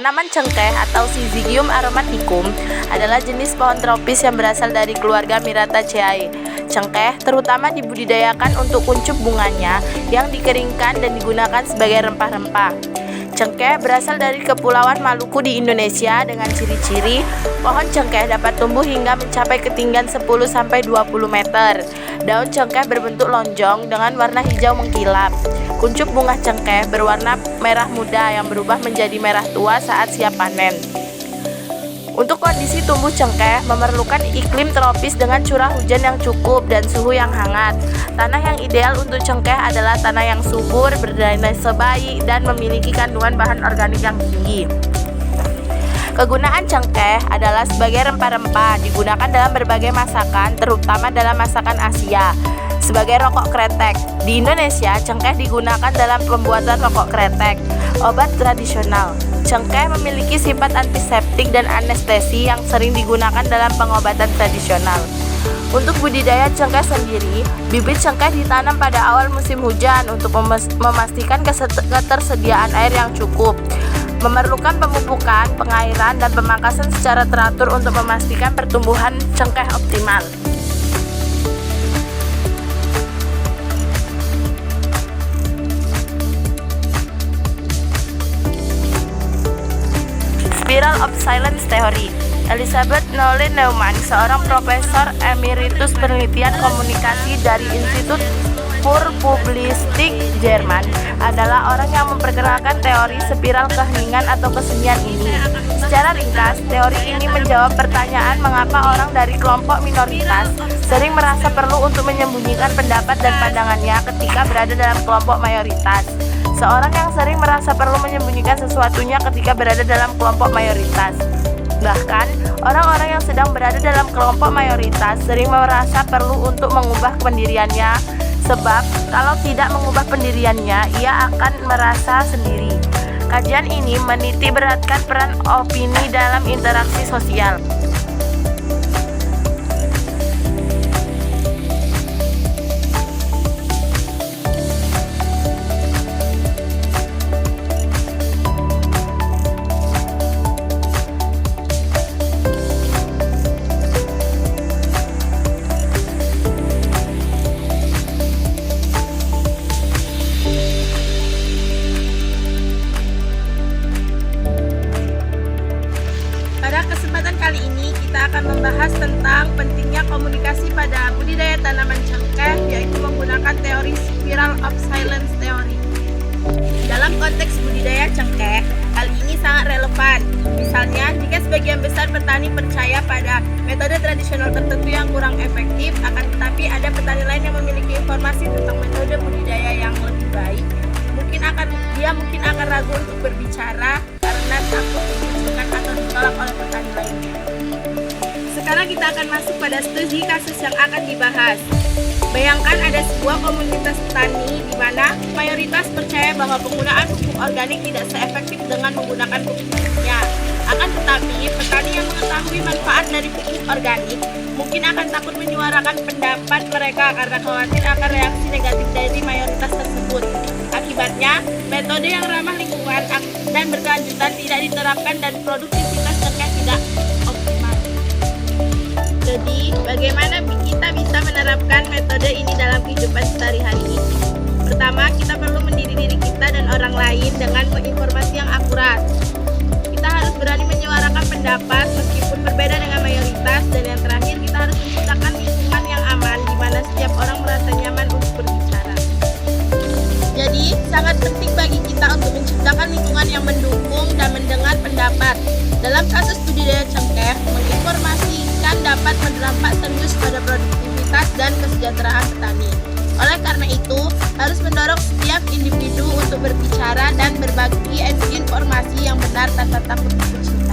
Tanaman cengkeh atau Syzygium aromaticum adalah jenis pohon tropis yang berasal dari keluarga Myrtaceae. Cengkeh terutama dibudidayakan untuk kuncup bunganya yang dikeringkan dan digunakan sebagai rempah-rempah. Cengkeh berasal dari Kepulauan Maluku di Indonesia dengan ciri-ciri pohon cengkeh dapat tumbuh hingga mencapai ketinggian 10-20 meter. Daun cengkeh berbentuk lonjong dengan warna hijau mengkilap. Kuncup bunga cengkeh berwarna merah muda yang berubah menjadi merah tua saat siap panen. Untuk kondisi tumbuh cengkeh memerlukan iklim tropis dengan curah hujan yang cukup dan suhu yang hangat. Tanah yang ideal untuk cengkeh adalah tanah yang subur, berdrainase baik, dan memiliki kandungan bahan organik yang tinggi. Kegunaan cengkeh adalah sebagai rempah-rempah, digunakan dalam berbagai masakan, terutama dalam masakan Asia. Sebagai rokok kretek, di Indonesia cengkeh digunakan dalam pembuatan rokok kretek. Obat tradisional, cengkeh memiliki sifat antiseptik dan anestesi yang sering digunakan dalam pengobatan tradisional. Untuk budidaya cengkeh sendiri, bibit cengkeh ditanam pada awal musim hujan untuk memastikan ketersediaan air yang cukup. Memerlukan pemupukan, pengairan, dan pemangkasan secara teratur untuk memastikan pertumbuhan cengkeh optimal. Spiral of Silence Theory. Elizabeth Noelle Neumann, seorang profesor emeritus penelitian komunikasi dari Institut für Publizistik Jerman, adalah orang yang memperkenalkan teori spiral keheningan atau kesunyian ini. Secara ringkas, teori ini menjawab pertanyaan mengapa orang dari kelompok minoritas sering merasa perlu untuk menyembunyikan pendapat dan pandangannya ketika berada dalam kelompok mayoritas. Seorang yang sering merasa perlu menyembunyikan sesuatunya ketika berada dalam kelompok mayoritas. Bahkan, orang-orang yang sedang berada dalam kelompok mayoritas sering merasa perlu untuk mengubah pendiriannya, sebab kalau tidak mengubah pendiriannya, ia akan merasa sendiri. Kajian ini menitik beratkan peran opini dalam interaksi sosial. Pada kesempatan kali ini kita akan membahas tentang pentingnya komunikasi pada budidaya tanaman cengkeh, yaitu menggunakan teori Spiral of Silence Theory. Dalam konteks budidaya cengkeh, hal ini sangat relevan. Misalnya, jika sebagian besar petani percaya pada metode tradisional tertentu yang kurang efektif, akan tetapi ada petani lain yang memiliki informasi tentang metode budidaya yang lebih baik, mungkin akan ragu untuk berbicara karena takut dikucilkan atau ditolak oleh petani lainnya. Sekarang kita akan masuk pada studi kasus yang akan dibahas. Bayangkan ada sebuah komunitas petani di mana mayoritas percaya bahwa penggunaan pupuk organik tidak seefektif dengan menggunakan pupuk kimia. Akan tetapi, petani yang mengetahui manfaat dari pupuk organik mungkin akan takut menyuarakan pendapat mereka karena khawatir akan reaksi negatif dari mayoritas tersebut. Akibatnya, metode yang ramah lingkungan dan berkelanjutan tidak diterapkan dan produktivitas cengkeh tidak optimal. Jadi, bagaimana kita bisa menerapkan metode ini dalam kehidupan sehari-hari? Pertama, kita perlu mendidik diri kita dan orang lain dengan informasi yang akurat. Kita harus berani menyuarakan pendapat meskipun berbeda dengan mayoritas. Dan yang terakhir, kita harus menciptakan lingkungan yang aman di mana setiap orang merasa nyaman untuk berbicara. Jadi, sangat penting bagi kita untuk menciptakan lingkungan yang mendukung dan mendengar pendapat. Dalam kasus budidaya cengkeh, menginformasikan dapat berdampak serius pada produktivitas dan kesejahteraan petani. Oleh karena itu, harus mendorong setiap individu untuk berbicara dan berbagi informasi yang benar tanpa takut dikucilkan.